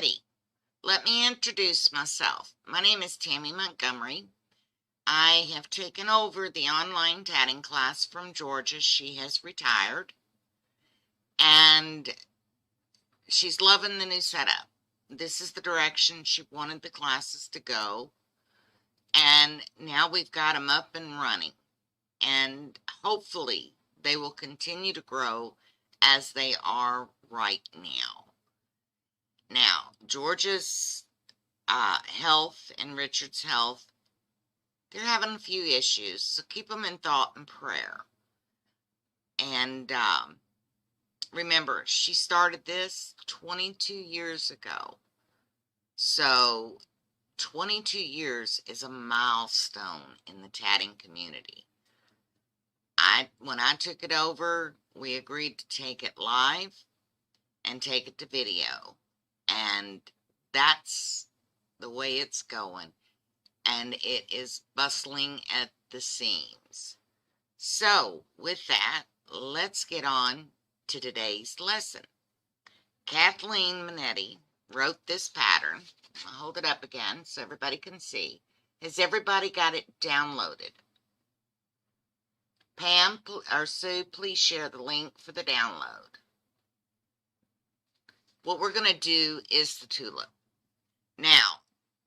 Alrighty, let me introduce myself. My name is Tammy Montgomery. I have taken over the online tatting class from Georgia. She has retired, and she's loving the new setup. This is the direction she wanted the classes to go, and now we've got them up and running, and hopefully they will continue to grow as they are right now. Now, Georgia's health and Richard's health, they're having a few issues, so keep them in thought and prayer. And remember, she started this 22 years ago. So 22 years is a milestone in the tatting community. When I took it over, we agreed to take it live and take it to video. And that's the way it's going. And it is bustling at the seams. So, with that, let's get on to today's lesson. Kathleen Minniti wrote this pattern. I'll hold it up again so everybody can see. Has everybody got it downloaded? Pam or Sue, please share the link for the download. What we're going to do is the tulip. Now,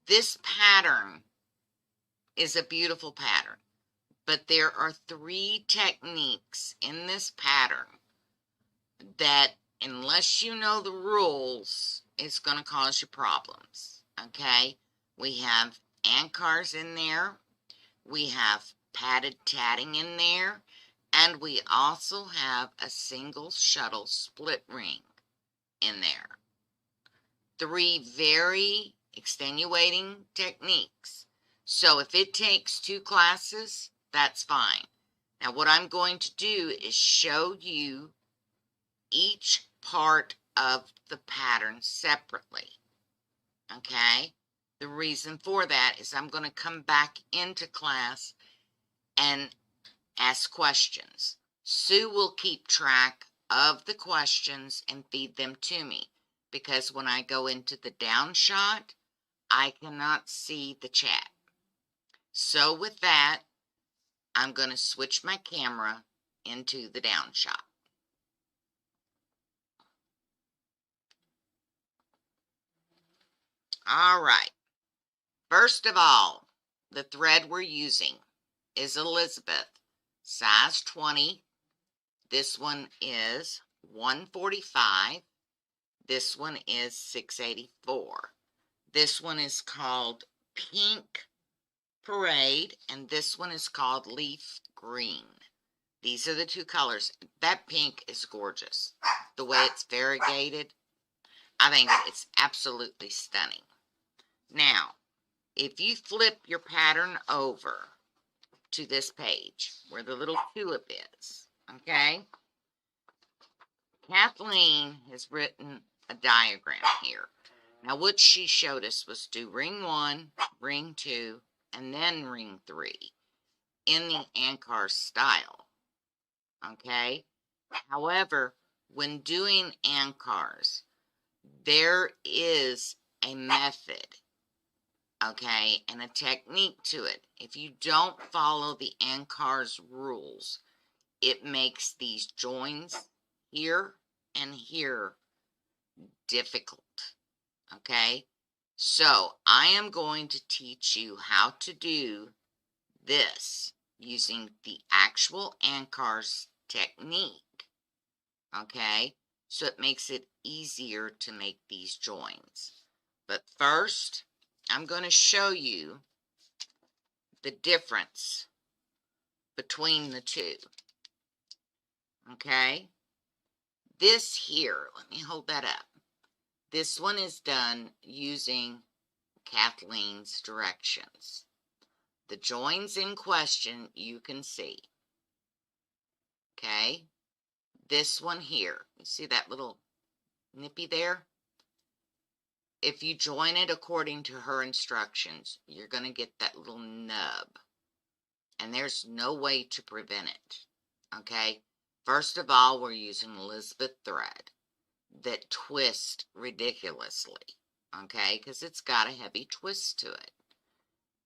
this pattern is a beautiful pattern, but there are 3 techniques in this pattern that, unless you know the rules, it's going to cause you problems, okay? We have ankars in there, we have padded tatting in there, and we also have a single shuttle split ring in there. 3 very extenuating techniques. So if it takes 2 classes, that's fine. Now what I'm going to do is show you each part of the pattern separately. Okay? The reason for that is I'm going to come back into class and ask questions. Sue will keep track of the questions and feed them to me, because when I go into the down shot, I cannot see the chat. So with that, I'm going to switch my camera into the down shot. All right. First of all, the thread we're using is Elizabeth, size 20. This one is 145. This one is 684. This one is called Pink Parade, and this one is called Leaf Green. These are the 2 colors. That pink is gorgeous. The way it's variegated, I think it's absolutely stunning. Now, if you flip your pattern over to this page where the little tulip is, okay, Kathleen has written a diagram here. Now, what she showed us was do ring 1, ring 2, and then ring 3 in the ankar style, okay? However, when doing ankars, there is a method, okay, and a technique to it. If you don't follow the ankar's rules, it makes these joins here and here difficult, okay? So I am going to teach you how to do this using the actual ankar's technique, okay? So it makes it easier to make these joins. But first, I'm going to show you the difference between the 2, okay? This here, let me hold that up. This one is done using Kathleen's directions. The joins in question you can see. Okay? This one here, you see that little nippy there? If you join it according to her instructions, you're going to get that little nub. And there's no way to prevent it. Okay? First of all, we're using Elizabeth thread that twists ridiculously. okay, because it's got a heavy twist to it.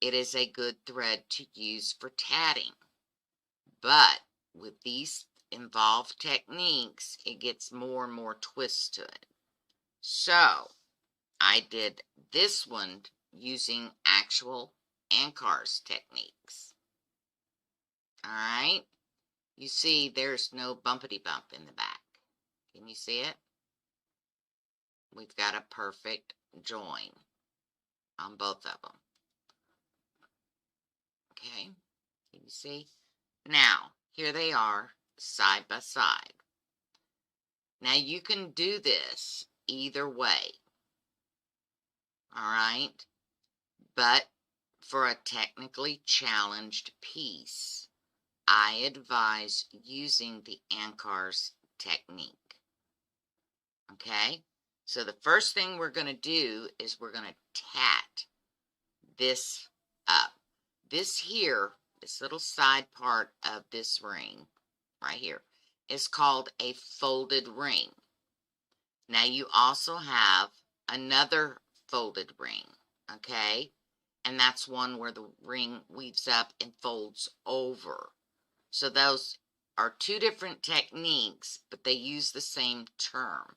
It is a good thread to use for tatting, but with these involved techniques, it gets more and more twists to it. So I did this one using actual Ankar's techniques. All right, you see there's no bumpity bump in the back. Can you see it? We've got a perfect join on both of them. Okay, can you see? Now, here they are side by side. Now, you can do this either way, all right? But for a technically challenged piece, I advise using the Ankar's technique, okay? So the first thing we're going to do is we're going to tat this up. This here, this little side part of this ring right here is called a folded ring. Now you also have another folded ring, okay? And that's one where the ring weaves up and folds over. So those are two different techniques, but they use the same term.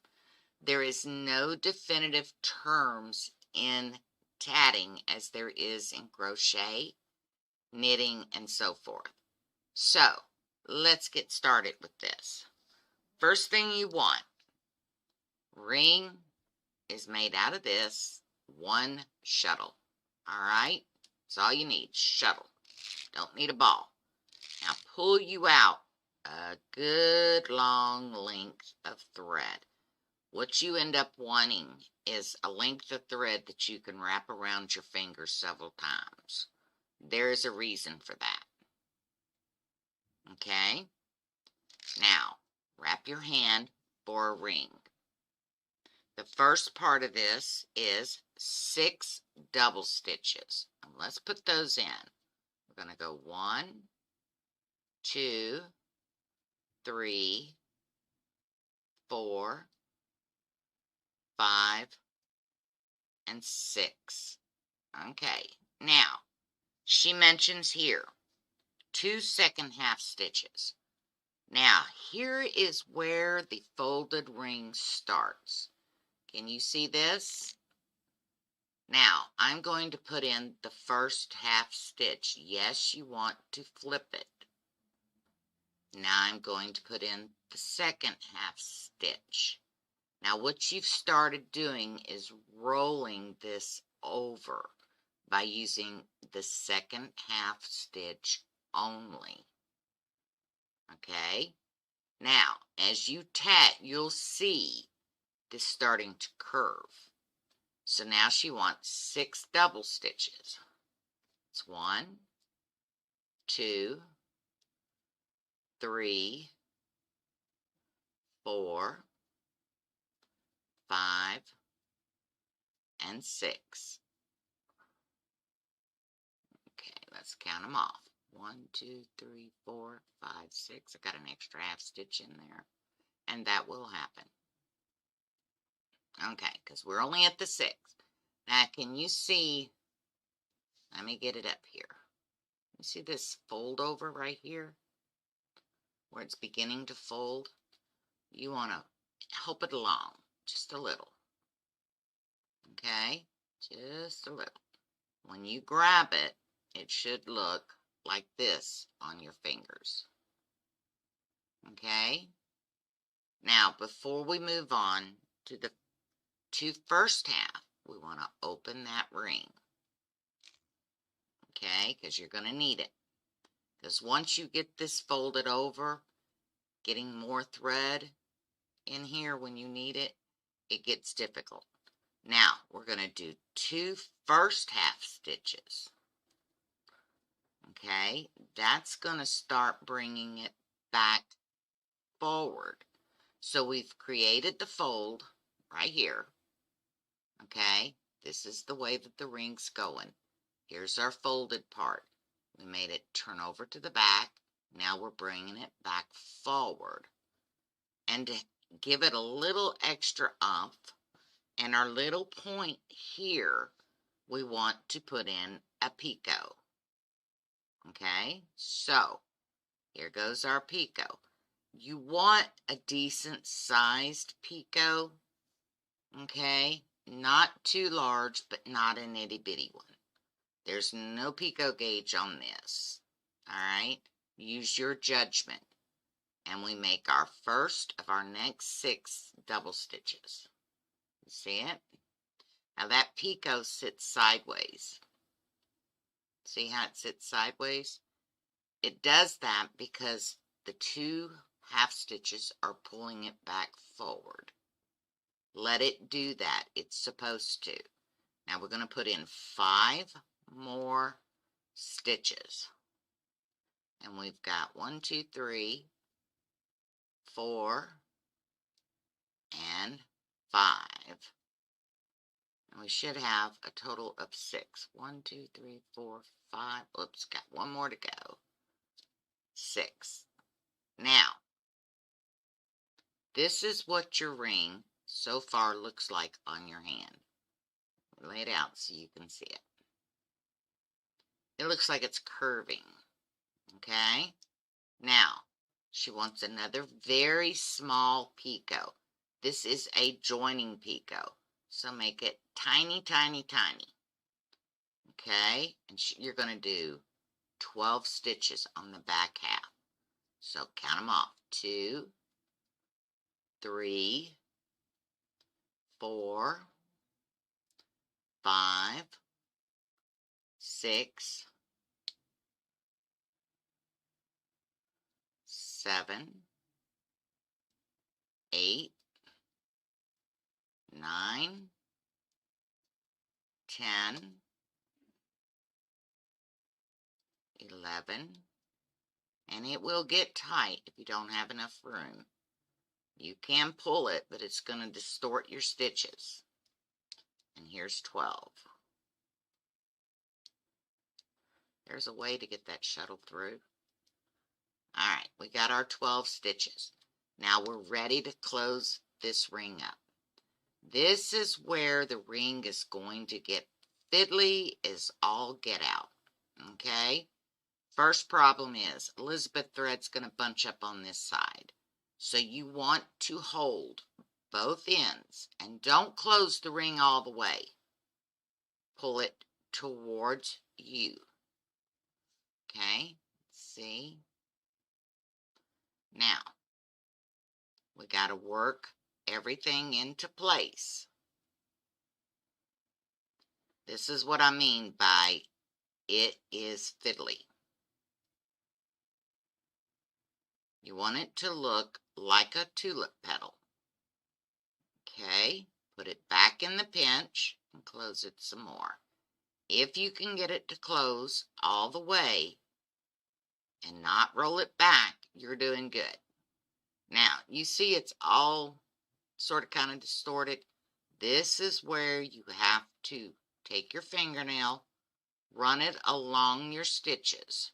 There is no definitive terms in tatting as there is in crochet, knitting, and so forth. So let's get started with this. First thing you want, ring is made out of this, one shuttle. All right, that's all you need, shuttle. Don't need a ball. Now pull you out a good long length of thread. What you end up wanting is a length of thread that you can wrap around your finger several times. There's a reason for that. Okay? Now, wrap your hand for a ring. The first part of this is 6 double stitches. Let's put those in. We're going to go 1, 2, 3, 4, 5, and 6. Okay, now, she mentions here 2 second half stitches. Now, here is where the folded ring starts. Can you see this? Now, I'm going to put in the first half stitch. Yes, you want to flip it. Now I'm going to put in the second half stitch. Now what you've started doing is rolling this over by using the second half stitch only. Okay? Now, as you tat, you'll see this starting to curve. So now she wants 6 double stitches. It's 1, 2, 3, 4, 5, and 6. Okay, let's count them off. 1, 2, 3, 4, 5, 6. I got an extra half stitch in there, and that will happen. Okay, because we're only at the 6th. Now, can you see? Let me get it up here. You see this fold over right here, where it's beginning to fold? You want to help it along just a little. Okay, just a little. When you grab it, it should look like this on your fingers. Okay? Now, before we move on to the first half, we want to open that ring. Okay? Because you're going to need it. Because once you get this folded over, getting more thread in here when you need it, it gets difficult. Now, we're going to do 2 first half stitches. Okay, that's going to start bringing it back forward. So we've created the fold right here. Okay, this is the way that the ring's going. Here's our folded part. We made it turn over to the back. Now we're bringing it back forward. And to give it a little extra oomph And our little point here, we want to put in a picot. Okay, so here goes our picot. You want a decent sized picot, okay? Not too large, but not an itty bitty one. There's no picot gauge on this, all right? Use your judgment. And we make our first of our next 6 double stitches. You see it? Now that picot sits sideways. See how it sits sideways? It does that because the 2 half stitches are pulling it back forward. Let it do that. It's supposed to. Now we're going to put in 5 more stitches. And we've got 1, 2, 3, 4, and 5. And we should have a total of 6. 1, 2, 3, 4, 5. Oops, got one more to go. 6. Now, this is what your ring so far looks like on your hand. Lay it out so you can see it. It looks like it's curving. Okay? Now, she wants another very small picot. This is a joining picot. So make it tiny, tiny, tiny. Okay? And you're going to do 12 stitches on the back half. So count them off. 2, 3, 4, 5, 6, 7, 8, 9, 10, 11, and it will get tight if you don't have enough room. You can pull it, but it's going to distort your stitches. And here's 12. There's a way to get that shuttle through. All right, we got our 12 stitches. Now we're ready to close this ring up. This is where the ring is going to get fiddly as all get out. Okay? First problem is Elizabeth thread's going to bunch up on this side. So you want to hold both ends and don't close the ring all the way. Pull it towards you. Okay? See? Now, we got to work everything into place. This is what I mean by it is fiddly. You want it to look like a tulip petal. Okay, put it back in the pinch and close it some more. If you can get it to close all the way and not roll it back, you're doing good. Now, you see it's all sort of kind of distorted. This is where you have to take your fingernail, run it along your stitches.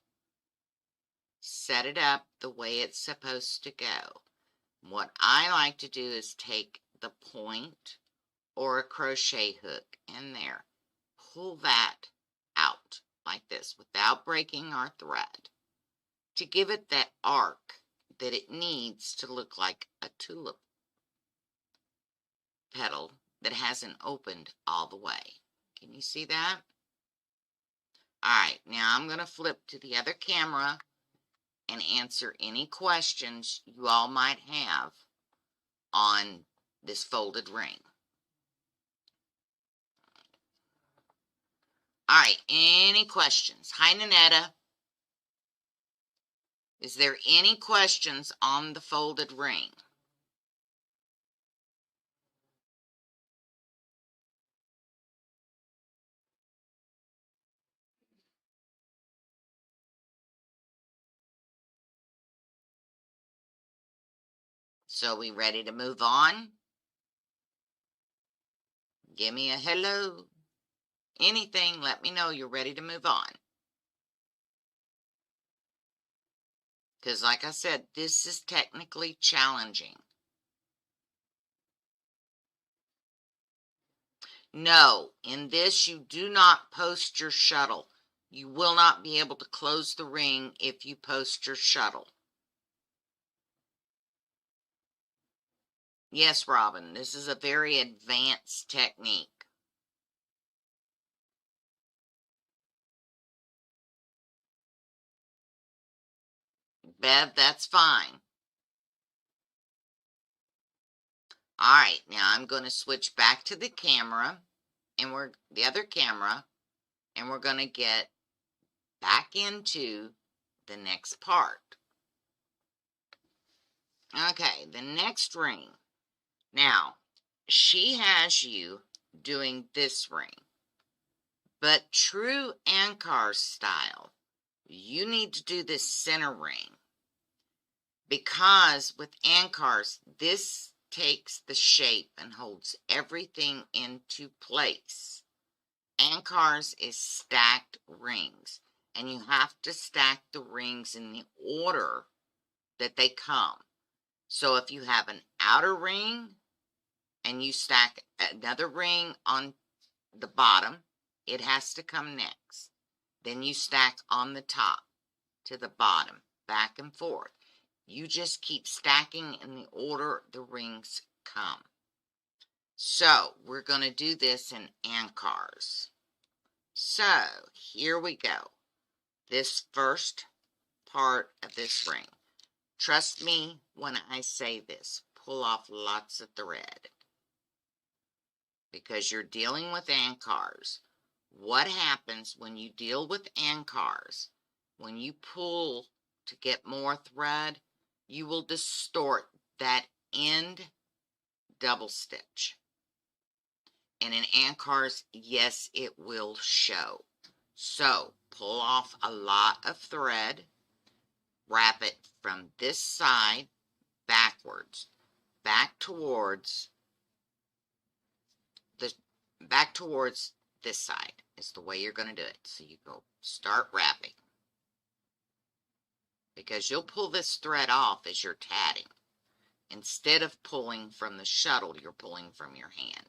Set it up the way it's supposed to go. What I like to do is take the point or a crochet hook in there, pull that out like this without breaking our thread to give it that arc that it needs to look like a tulip petal that hasn't opened all the way. Can you see that? Alright, now I'm going to flip to the other camera and answer any questions you all might have on this folded ring. Alright, any questions? Hi, Nanetta. Is there any questions on the folded ring? So we ready to move on? Give me a hello. Anything, let me know you're ready to move on. Because like I said, this is technically challenging. No, in this you do not post your shuttle. You will not be able to close the ring if you post your shuttle. Yes, Robin, this is a very advanced technique. Bev, that's fine. All right, now I'm going to switch back to the camera, and the other camera, and we're going to get back into the next part. Okay, the next ring. Now, she has you doing this ring, but true Ankar style, you need to do this center ring, because with Ankars, this takes the shape and holds everything into place. Ankars is stacked rings, and you have to stack the rings in the order that they come. So if you have an outer ring and you stack another ring on the bottom, it has to come next. Then you stack on the top to the bottom, back and forth. You just keep stacking in the order the rings come. So we're going to do this in Ankars. So here we go. This first part of this ring. Trust me when I say this. Pull off lots of thread, because you're dealing with Ankars. What happens when you deal with Ankars? When you pull to get more thread, you will distort that end double stitch. And in Ankars, yes, it will show. So pull off a lot of thread, wrap it from this side backwards, back towards this side is the way you're going to do it. So you go start wrapping, because you'll pull this thread off as you're tatting. Instead of pulling from the shuttle, you're pulling from your hand.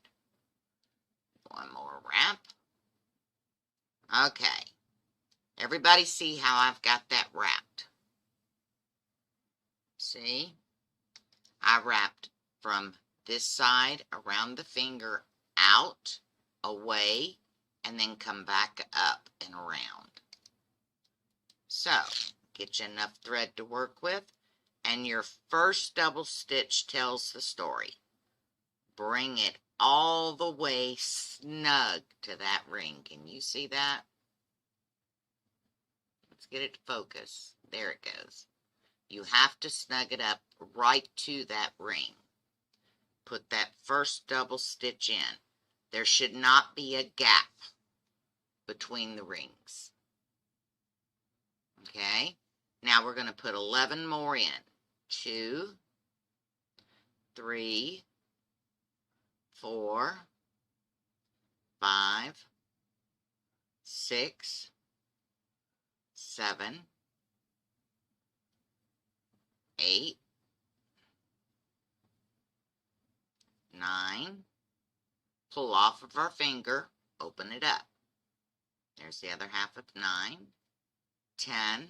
One more wrap. Okay. Everybody see how I've got that wrapped? See? I wrapped from this side around the finger, out, away, and then come back up and around. So, get you enough thread to work with, and your first double stitch tells the story. Bring it all the way snug to that ring. Can you see that? Let's get it to focus. There it goes. You have to snug it up right to that ring. Put that first double stitch in. There should not be a gap between the rings. Okay? Now we're going to put 11 more in. 2, 3, 4, 5, 6, 7, 8, 9. Pull off of our finger, open it up. There's the other half of 9, 10,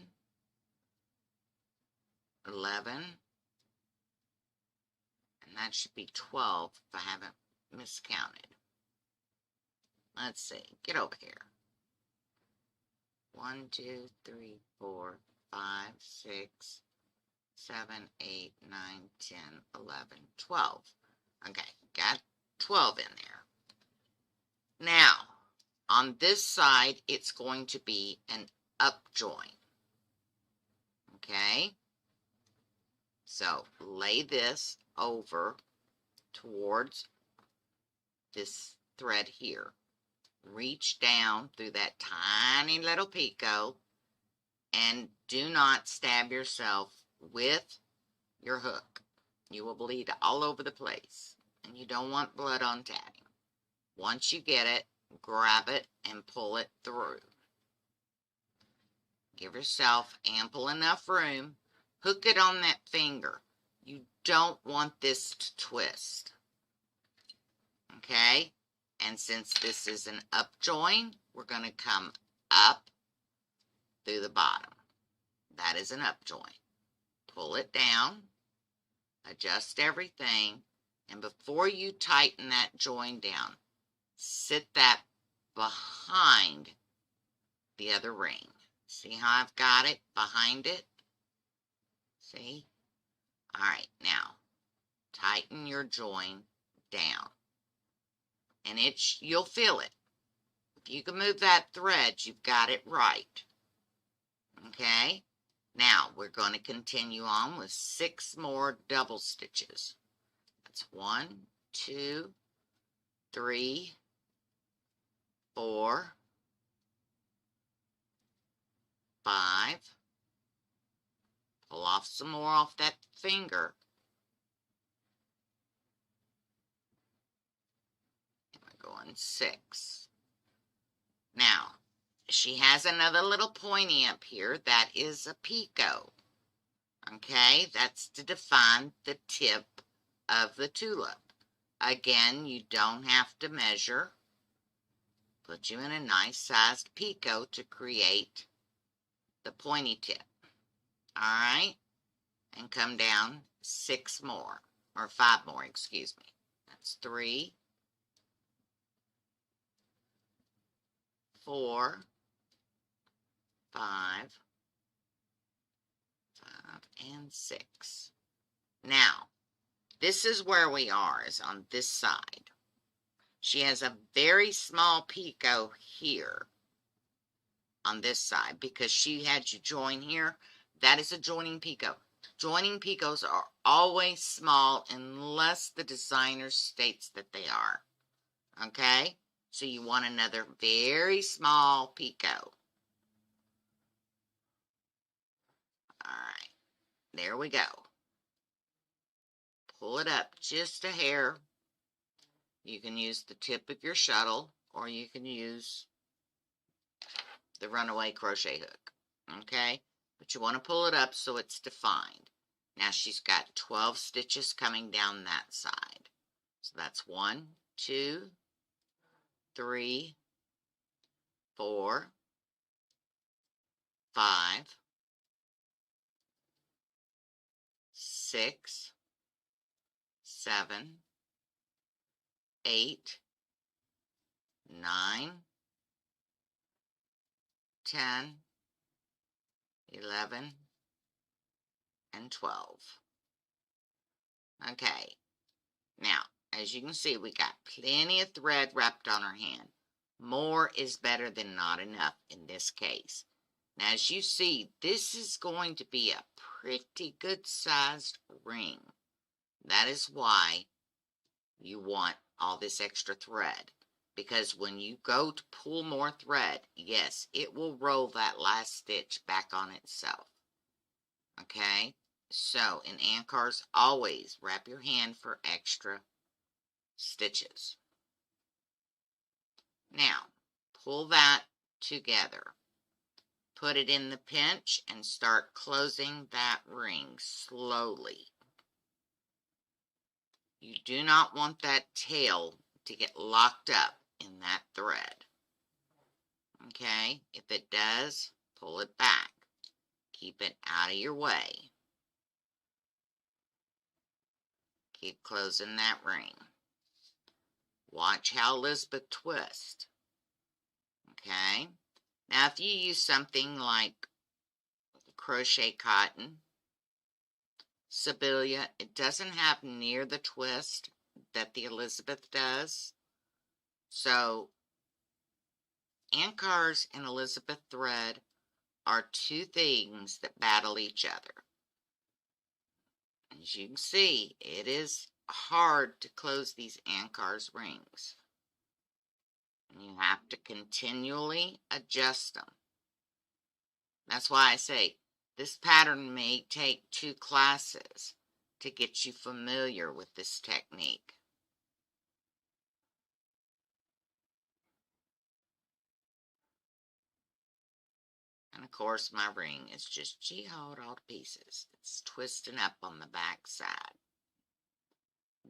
11, and that should be 12 if I haven't miscounted. Let's see, get over here. 1, 2, 3, 4, 5, 6, 7, 8, 9, 10, 11, 12. Okay, got 12 in there. Now, on this side, it's going to be an up join. Okay? So, lay this over towards this thread here. Reach down through that tiny little picot, and do not stab yourself with your hook. You will bleed all over the place, and you don't want blood on tatting. Once you get it, grab it and pull it through. Give yourself ample enough room. Hook it on that finger. You don't want this to twist. Okay? And since this is an up join, we're going to come up through the bottom. That is an up join. Pull it down, adjust everything, and before you tighten that join down, sit that behind the other ring. See how I've got it behind it? See? All right, now tighten your join down. And you'll feel it. If you can move that thread, you've got it right. Okay? Now, we're going to continue on with 6 more double stitches. That's 1, 2, 3, 4, 5. Pull off some more off that finger. And we're going 6. Now, she has another little pointy up here. That is a picot. Okay, that's to define the tip of the tulip. Again, you don't have to measure. Put you in a nice sized picot to create the pointy tip. Alright, and come down 6 more, or 5 more, excuse me. That's 3, 4, 5, and 6. Now, this is where we are, is on this side. She has a very small picot here on this side because she had you join here. That is a joining picot. Joining picots are always small unless the designer states that they are. Okay? So you want another very small picot. Alright, there we go. Pull it up just a hair. You can use the tip of your shuttle, or you can use the runaway crochet hook. Okay? But you want to pull it up so it's defined. Now she's got 12 stitches coming down that side. So that's 1, 2, 3, 4, 5, 6, 7, 8, 9, 10, 11, and 12. Okay, now, as you can see, we got plenty of thread wrapped on our hand. More is better than not enough in this case. Now, as you see, this is going to be a pretty good-sized ring. That is why you want all this extra thread. Because when you go to pull more thread, yes, it will roll that last stitch back on itself. Okay? So, in anchors, always wrap your hand for extra stitches. Now, pull that together. Put it in the pinch and start closing that ring slowly. You do not want that tail to get locked up in that thread. Okay? If it does, pull it back. Keep it out of your way. Keep closing that ring. Watch how Elizabeth twists. Okay? Now, if you use something like crochet cotton, Sibylla, it doesn't have near the twist that the Elizabeth does. So, Ankar's and Elizabeth thread are two things that battle each other. As you can see, it is hard to close these Ankar's rings. And you have to continually adjust them. That's why I say this pattern may take 2 classes to get you familiar with this technique. And of course my ring is just jihad all to pieces. It's twisting up on the back side.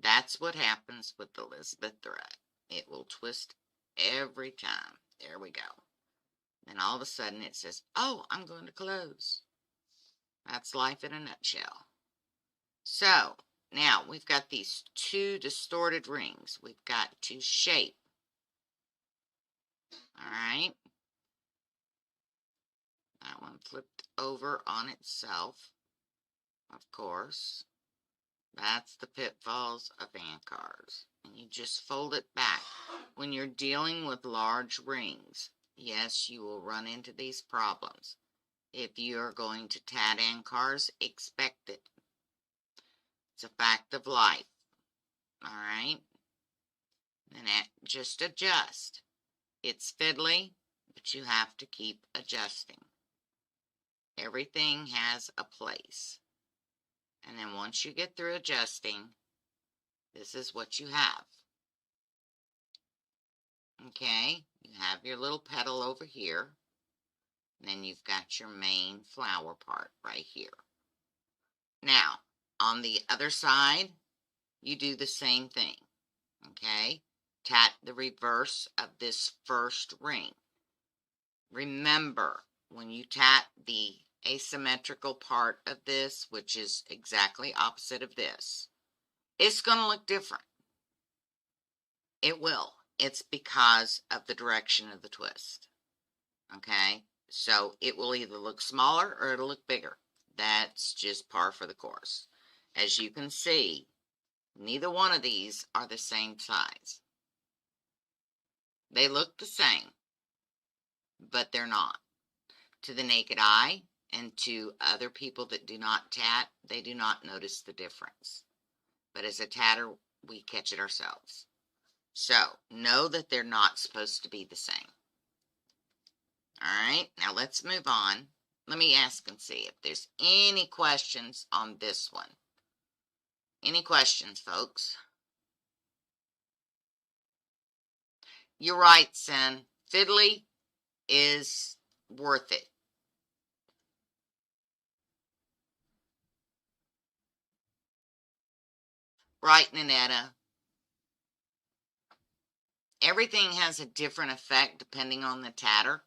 That's what happens with the Elizabeth thread. It will twist every time. There we go. Then all of a sudden it says, oh, I'm going to close. That's life in a nutshell. So now we've got these two distorted rings. We've got to shape. All right. That one flipped over on itself, of course. That's the pitfalls of ant cars. And you just fold it back. When you're dealing with large rings, yes, you will run into these problems. If you're going to tat ant cars, expect it. It's a fact of life. All right? And just adjust. It's fiddly, but you have to keep adjusting. Everything has a place. And then once you get through adjusting, this is what you have. Okay, you have your little petal over here. And then you've got your main flower part right here. Now, on the other side, you do the same thing. Okay, tat the reverse of this first ring. Remember, when you tat the asymmetrical part of this, which is exactly opposite of this, it's going to look different. It will. It's because of the direction of the twist. Okay, so it will either look smaller or it'll look bigger. That's just par for the course. As you can see, neither one of these are the same size. They look the same, but they're not. To the naked eye and to other people that do not tat, they do not notice the difference. But as a tatter, we catch it ourselves. So know that they're not supposed to be the same. All right, now let's move on. Let me ask and see if there's any questions on this one. Any questions, folks? You're right, Sin. Fiddly is worth it. Right, Nanetta? Everything has a different effect depending on the tatter.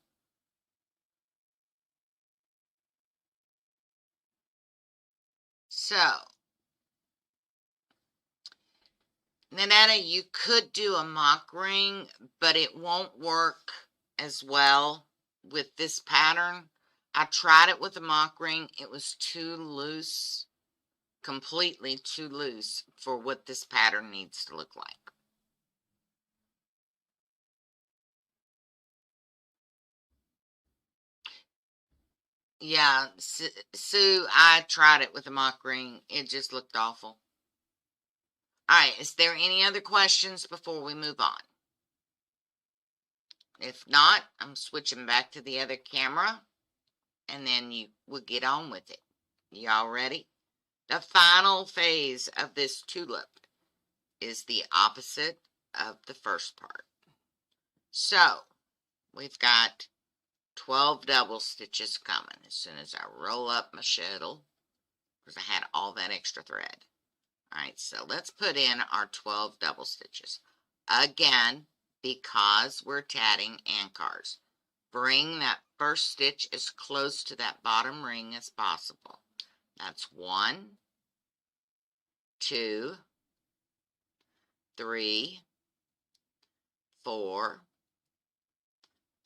So, Nanetta, you could do a mock ring, but it won't work as well with this pattern. I tried it with a mock ring. It was too loose, completely too loose for what this pattern needs to look like. Yeah, Sue, I tried it with a mock ring. It just looked awful. All right, is there any other questions before we move on? If not, I'm switching back to the other camera, and then we'll get on with it. Y'all ready? The final phase of this tulip is the opposite of the first part. So, we've got 12 double stitches coming as soon as I roll up my shuttle, because I had all that extra thread. All right, so let's put in our 12 double stitches. Again, because we're tatting ant cars, bring that first stitch as close to that bottom ring as possible. That's 1, 2, 3, 4,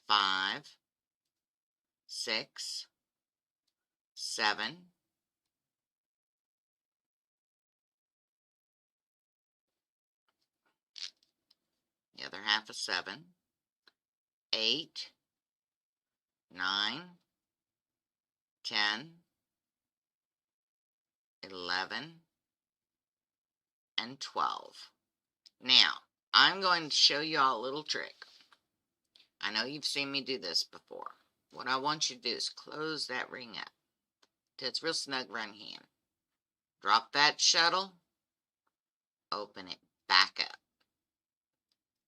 5, 6, 7, 7, 8, 9, 10, 11, and 12. Now, I'm going to show you all a little trick. I know you've seen me do this before. What I want you to do is close that ring up till it's real snug around your hand. Drop that shuttle, open it back up.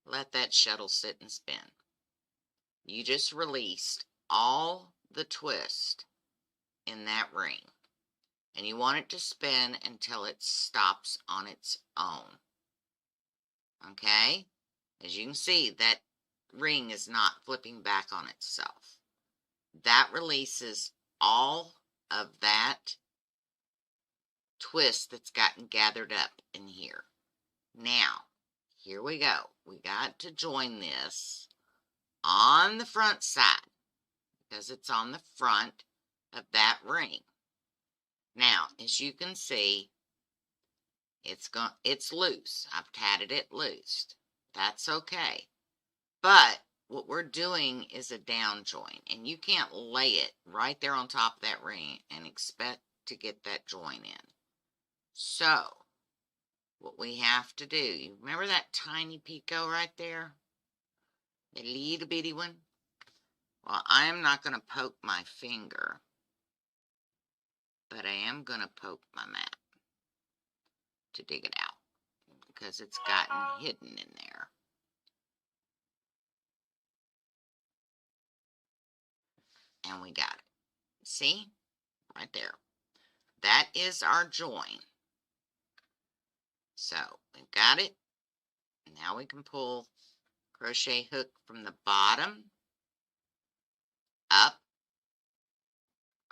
Let that shuttle sit and spin. You just released all the twist in that ring. And you want it to spin until it stops on its own. Okay? As you can see, that ring is not flipping back on itself. That releases all of that twist that's gotten gathered up in here. Now, here we go. We got to join this on the front side because it's on the front of that ring. Now, as you can see, it's loose. I've tatted it loose. That's okay. But what we're doing is a down join, and you can't lay it right there on top of that ring and expect to get that join in. So, what we have to do, you remember that tiny picot right there? The little bitty one? Well, I am not going to poke my finger, but I am going to poke my mat to dig it out because it's gotten hidden in there. And we got it. See? Right there. That is our join. So, we've got it. Now we can pull crochet hook from the bottom up.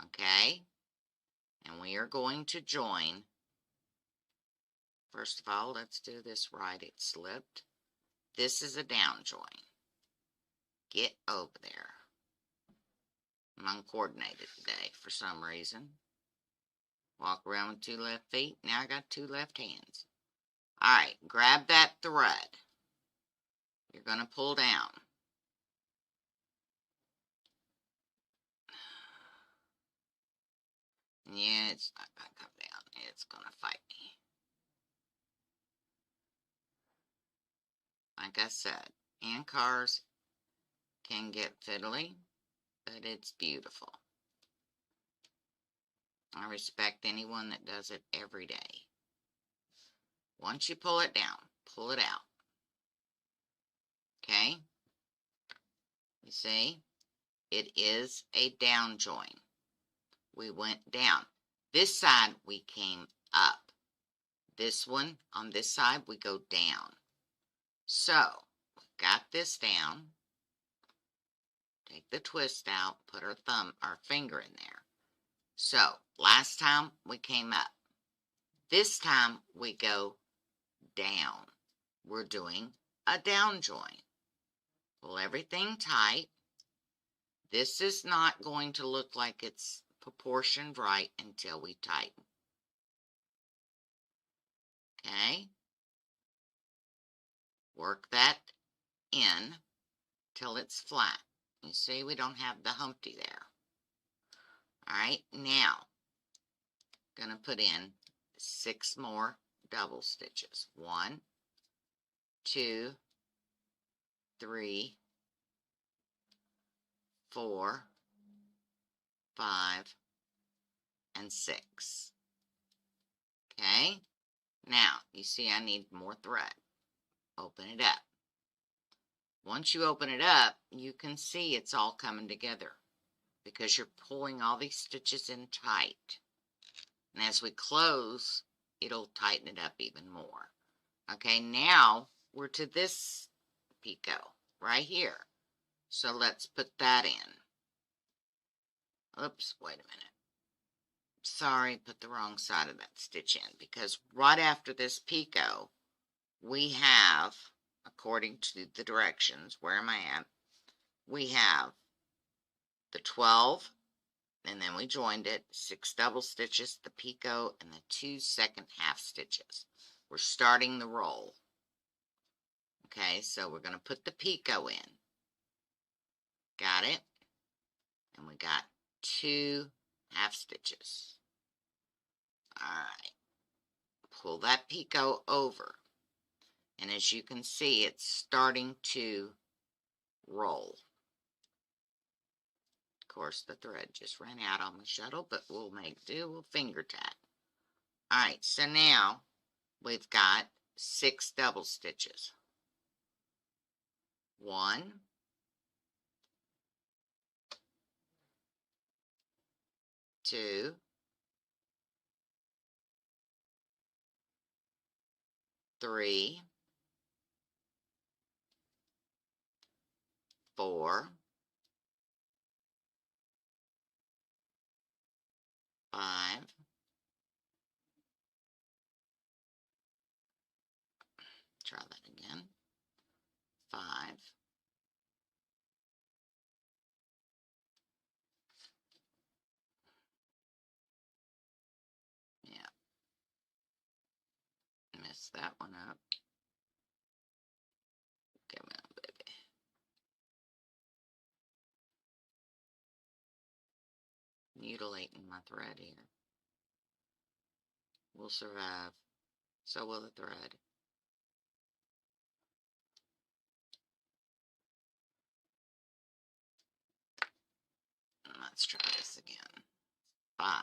Okay? And we are going to join. First of all, let's do this right. It slipped. This is a down join. Get over there. I'm uncoordinated today for some reason. Walk around with 2 left feet. Now I got 2 left hands. Alright, grab that thread. You're going to pull down. Yeah, it's not going to come down. It's going to fight me. Like I said, hand cars can get fiddly, but it's beautiful. I respect anyone that does it every day. Once you pull it down, pull it out. Okay? You see? It is a down join. We went down. This side, we came up. This one, on this side, we go down. So, we got this down. Take the twist out, put our finger in there. So, last time we came up. This time we go down. We're doing a down join. Pull everything tight. This is not going to look like it's proportioned right until we tighten. Okay? Work that in till it's flat. You see we don't have the humpty there. Alright, now I'm going to put in 6 more double stitches. 1, 2, 3, 4, 5, and 6. Okay? Now, you see I need more thread. Open it up. Once you open it up, you can see it's all coming together because you're pulling all these stitches in tight. And as we close, it'll tighten it up even more. Okay, now we're to this picot right here. So let's put that in. Oops, wait a minute. Sorry, put the wrong side of that stitch in because right after this picot, we have, according to the directions, where am I at? We have the 12, and then we joined it, 6 double stitches, the picot, and the 2 second half stitches. We're starting the roll. Okay, so we're going to put the picot in. Got it? And we got 2 half stitches. Alright. Pull that picot over. And as you can see, it's starting to roll. Of course, the thread just ran out on the shuttle, but we'll make do. We'll finger tack. Alright, so now we've got 6 double stitches. 1, 2, 3, 4, 5, try that again, 5, yeah, messed that one up. Come on, baby. Mutilating my thread here. We'll survive. So will the thread. Let's try this again. 5.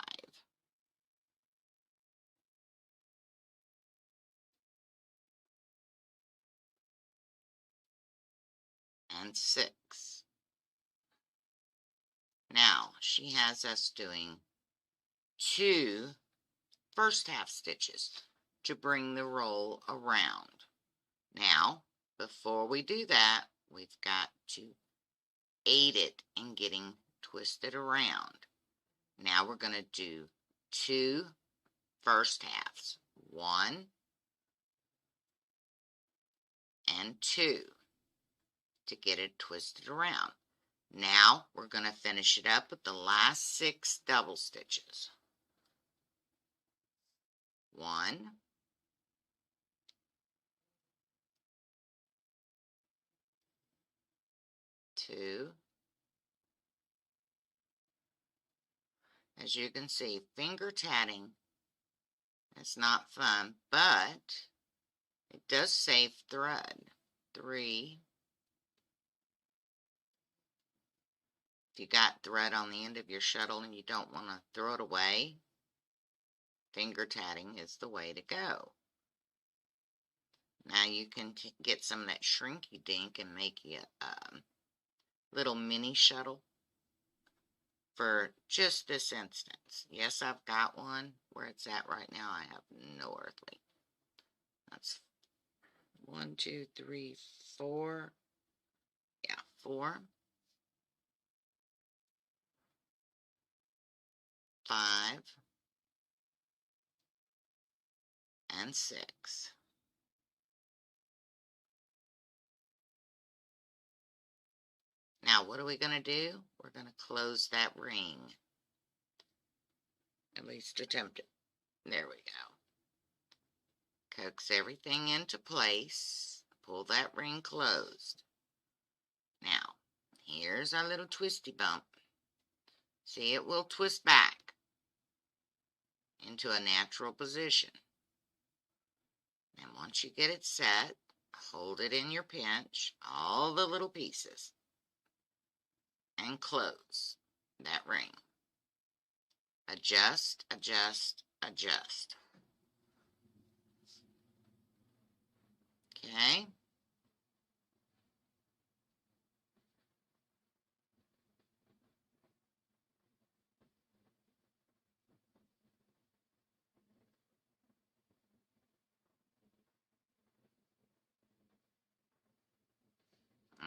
And 6. Now, she has us doing 2 first half stitches to bring the roll around. Now, before we do that, we've got to aid it in getting twisted around. Now we're going to do 2 first halves, 1 and 2, to get it twisted around. Now we're going to finish it up with the last 6 double stitches. 1, 2. As you can see, finger tatting is not fun, but it does save thread. 3. If you got thread on the end of your shuttle and you don't want to throw it away, finger tatting is the way to go. Now you can get some of that shrinky dink and make you a little mini shuttle for just this instance. Yes, I've got one. Where it's at right now, I have no earthly. That's 1, 2, 3, 4. Yeah, 4, 5, and 6. Now, what are we going to do? We're going to close that ring. At least attempt it. There we go. Coax everything into place. Pull that ring closed. Now, here's our little twisty bump. See, it will twist back into a natural position. And once you get it set, hold it in your pinch, all the little pieces, and close that ring. Adjust, adjust, adjust. Okay?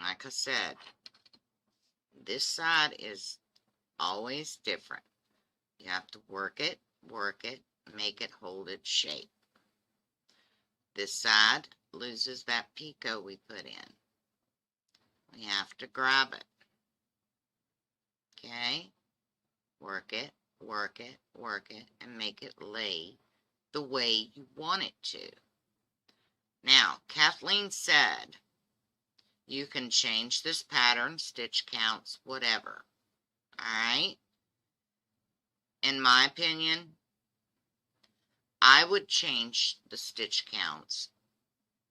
Like I said, this side is always different. You have to work it, make it hold its shape. This side loses that picot we put in. We have to grab it. Okay? Work it, work it, work it, and make it lay the way you want it to. Now, Kathleen said you can change this pattern, stitch counts, whatever. Alright? In my opinion, I would change the stitch counts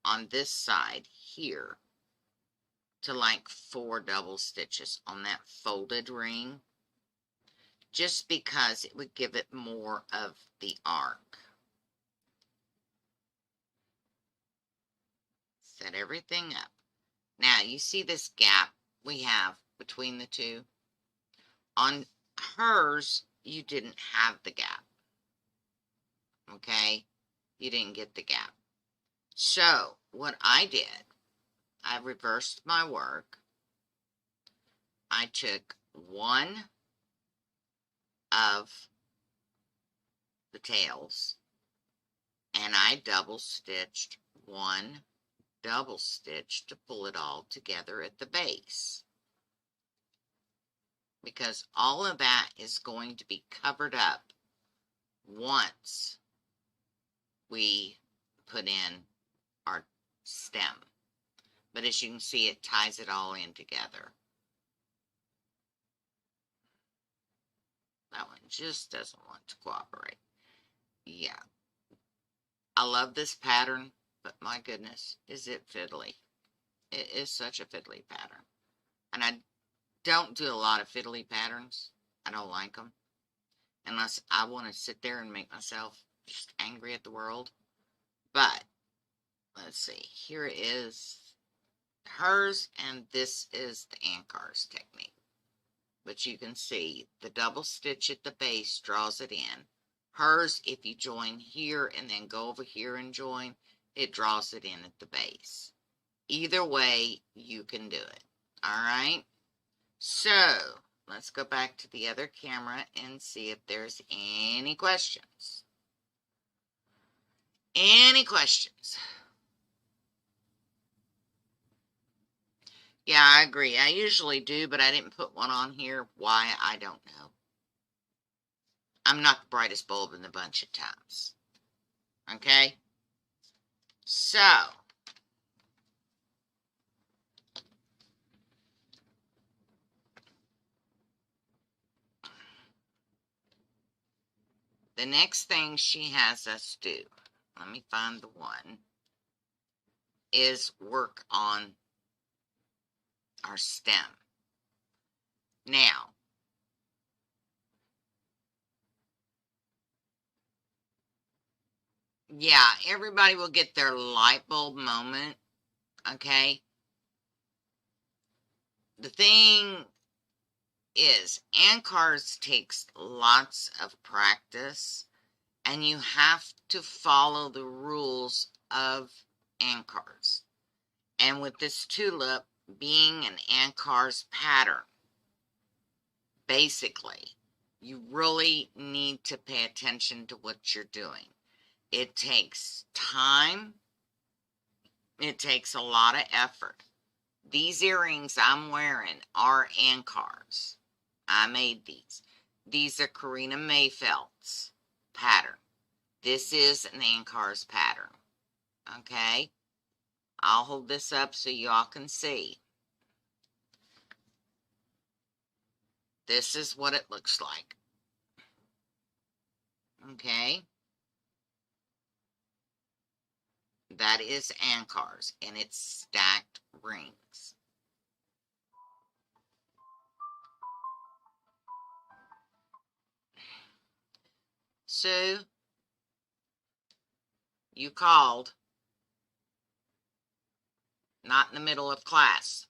on this side here to like 4 double stitches on that folded ring, just because it would give it more of the arc. Set everything up. Now, you see this gap we have between the two? On hers, you didn't have the gap. Okay? You didn't get the gap. So, what I did, I reversed my work, I took one of the tails and I double stitched one double stitch to pull it all together at the base, because all of that is going to be covered up once we put in our stem. But as you can see, it ties it all in together. That one just doesn't want to cooperate. Yeah. I love this pattern, but my goodness, is it fiddly. It is such a fiddly pattern. And I don't do a lot of fiddly patterns. I don't like them. Unless I want to sit there and make myself just angry at the world. But, let's see. Here is hers, and this is the Ankar's technique. But you can see the double stitch at the base draws it in. Hers, if you join here and then go over here and join, it draws it in at the base. Either way, you can do it. All right? So, let's go back to the other camera and see if there's any questions. Any questions? Yeah, I agree. I usually do, but I didn't put one on here. Why, I don't know. I'm not the brightest bulb in the bunch at times. Okay? So, the next thing she has us do, let me find the one, is work on our stem. Now, yeah, everybody will get their light bulb moment, okay? The thing is, Ankars takes lots of practice, and you have to follow the rules of Ankars. And with this tulip being an Ankars pattern, basically, you really need to pay attention to what you're doing. It takes time. It takes a lot of effort. These earrings I'm wearing are Ankars. I made these. These are Karina Mayfeld's pattern. This is an Ankars pattern. Okay? I'll hold this up so y'all can see. This is what it looks like. Okay? That is Ankars, and it's stacked rings. Sue, you called. Not in the middle of class.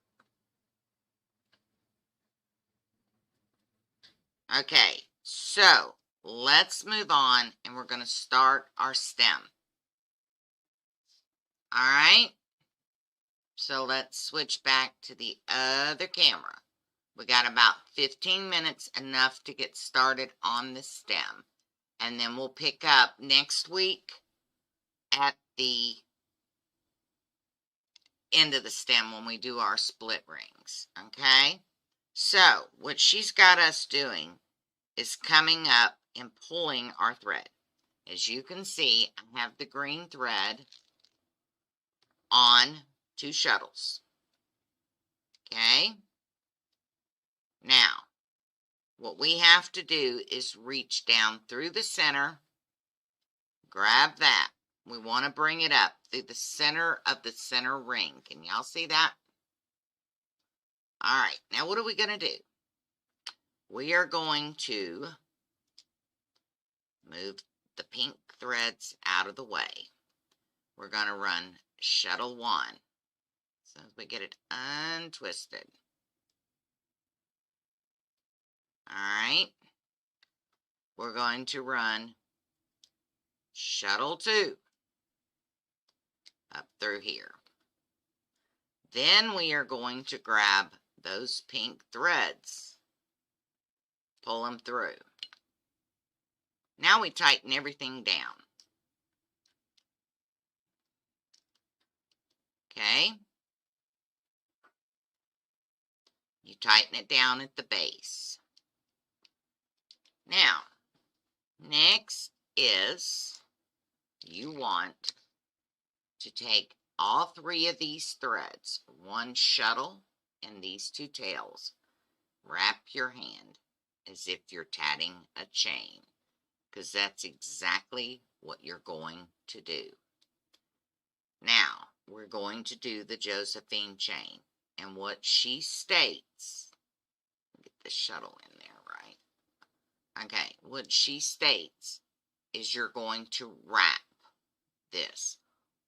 Okay, so let's move on, and we're going to start our stem. All right? So let's switch back to the other camera. We got about 15 minutes, enough to get started on the stem. And then we'll pick up next week at the end of the stem when we do our split rings. Okay? So what she's got us doing is coming up and pulling our thread. As you can see, I have the green thread on 2 shuttles. Okay? Now, what we have to do is reach down through the center, grab that. We want to bring it up through the center of the center ring. Can y'all see that? All right, now what are we going to do? We are going to move the pink threads out of the way. We're going to run shuttle 1. So we get it untwisted. All right. We're going to run shuttle 2 up through here. Then we are going to grab those pink threads. Pull them through. Now we tighten everything down. Okay? You tighten it down at the base. Now, next is you want to take all three of these threads, one shuttle and these two tails. Wrap your hand as if you're tatting a chain, because that's exactly what you're going to do. Now, we're going to do the Josephine chain. And what she states, get the shuttle in there, right? Okay, what she states is you're going to wrap this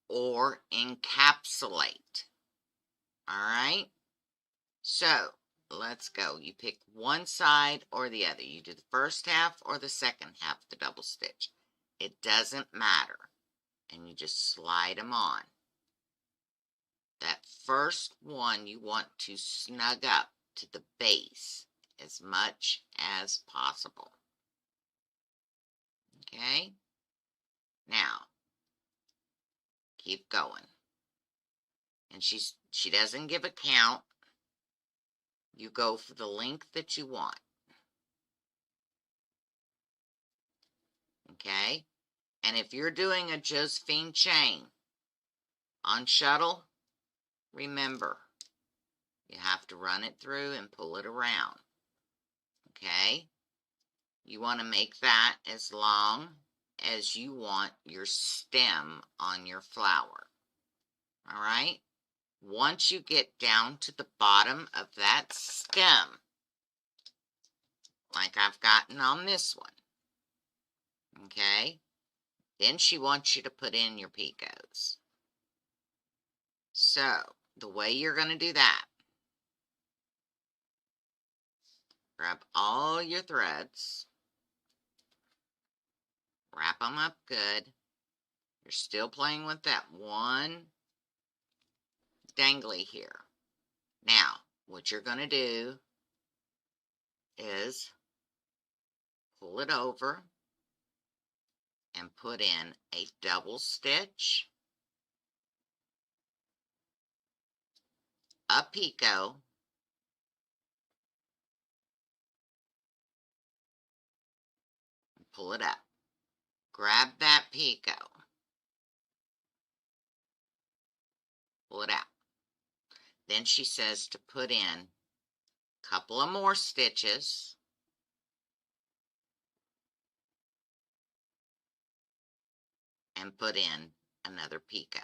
or encapsulate. All right? So, let's go. You pick one side or the other. You do the first half or the second half of the double stitch. It doesn't matter. And you just slide them on. That first one you want to snug up to the base as much as possible. Okay? Now, keep going. And she doesn't give a count. You go for the length that you want. Okay? And if you're doing a Josephine chain on shuttle, remember, you have to run it through and pull it around. Okay? You want to make that as long as you want your stem on your flower. All right? Once you get down to the bottom of that stem, like I've gotten on this one, okay, then she wants you to put in your picots. So, the way you're going to do that, grab all your threads, wrap them up good. You're still playing with that one dangly here. Now, what you're going to do is pull it over and put in a double stitch, a picot, and pull it up. Grab that picot, pull it out. Then she says to put in a couple of more stitches, and put in another picot.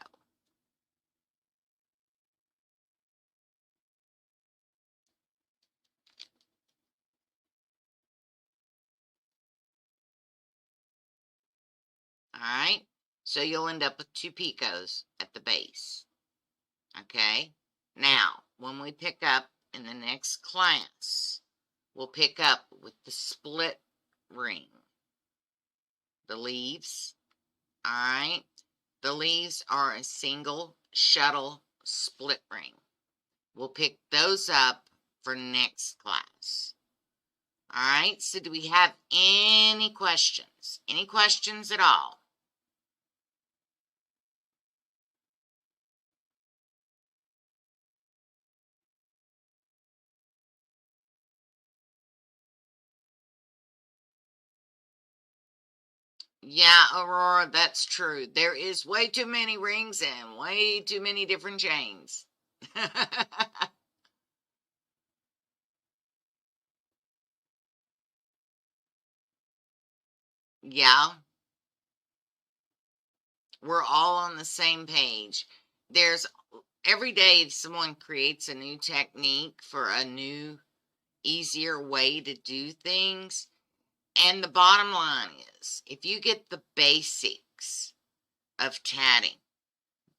All right, so you'll end up with two picots at the base. Okay, now when we pick up in the next class, we'll pick up with the split ring, the leaves. All right, the leaves are a single shuttle split ring. We'll pick those up for next class. All right, so do we have any questions? Any questions at all? Yeah, Aurora, that's true. There is way too many rings and way too many different chains. Yeah, we're all on the same page. There's every day someone creates a new technique for a new, easier way to do things. And the bottom line is, if you get the basics of tatting,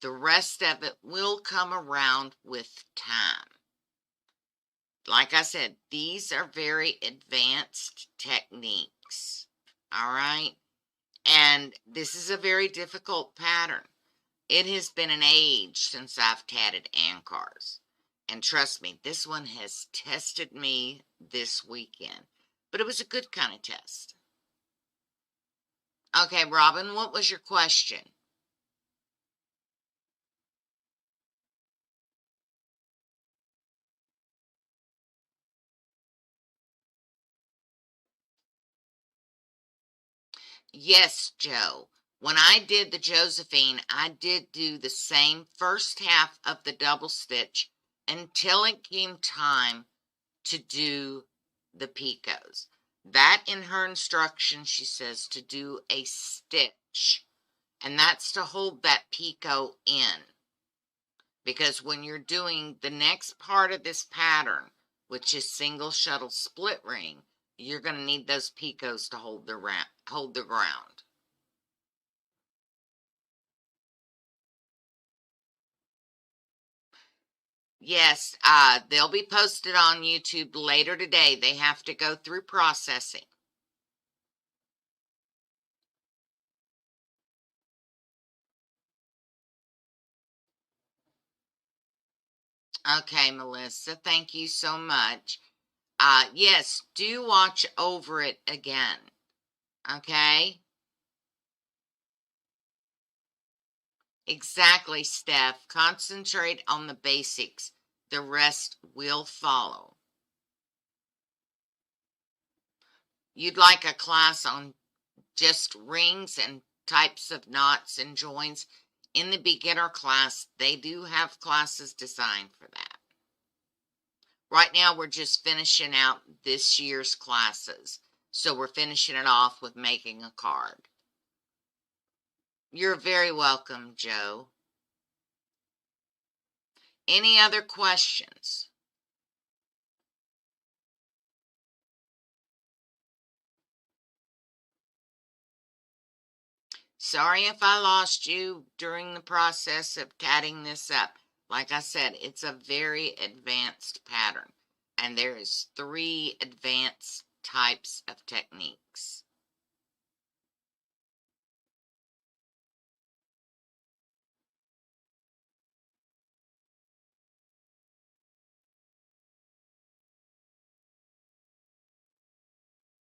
the rest of it will come around with time. Like I said, these are very advanced techniques. All right? And this is a very difficult pattern. It has been an age since I've tatted Ankars. And trust me, this one has tested me this weekend. But it was a good kind of test. Okay, Robin, what was your question? Yes, Joe. When I did the Josephine, I did do the same first half of the double stitch until it came time to do the picots. That in her instruction, she says to do a stitch, and that's to hold that picot in. Because when you're doing the next part of this pattern, which is single shuttle split ring, you're going to need those picots to hold the ground. Yes, they'll be posted on YouTube later today. They have to go through processing. Okay, Melissa, thank you so much. Yes, do watch over it again. Okay? Exactly, Steph. Concentrate on the basics. The rest will follow. You'd like a class on just rings and types of knots and joins? In the beginner class, they do have classes designed for that. Right now, we're just finishing out this year's classes. So we're finishing it off with making a card. You're very welcome, Joe. Any other questions? Sorry if I lost you during the process of tatting this up. Like I said, it's a very advanced pattern, and there is 3 advanced types of techniques.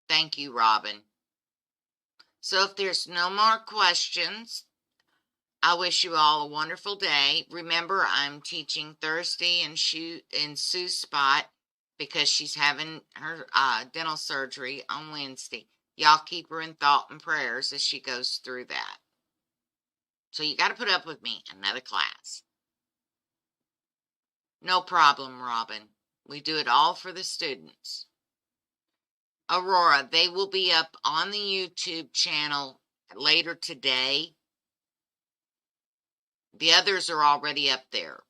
Thank you, Robin. So if there's no more questions, I wish you all a wonderful day. Remember, I'm teaching Thursday in Sue's spot because she's having her dental surgery on Wednesday. Y'all keep her in thought and prayers as she goes through that. So you got to put up with me, another class. No problem, Robin. We do it all for the students. Aurora, they will be up on the YouTube channel later today. The others are already up there.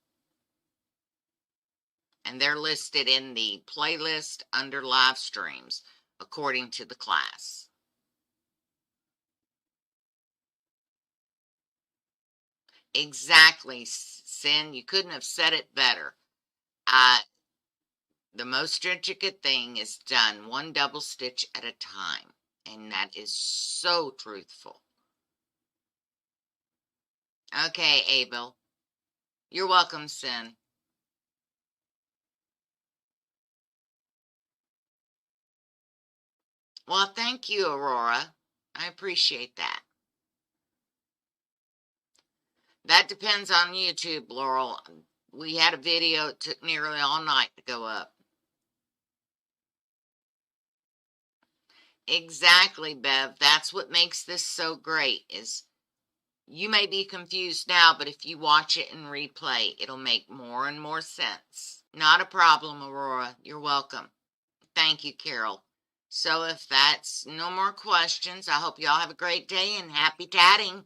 And they're listed in the playlist under live streams according to the class. Exactly, Sin. You couldn't have said it better. The most intricate thing is done one double stitch at a time, and that is so truthful. Okay, Abel. You're welcome, Sin. Well, thank you, Aurora. I appreciate that. That depends on YouTube, Laurel. We had a video, it took nearly all night to go up. Exactly, Bev. That's what makes this so great is you may be confused now, but if you watch it in replay, it'll make more and more sense. Not a problem, Aurora. You're welcome. Thank you, Carol. So if that's no more questions, I hope y'all have a great day and happy tatting.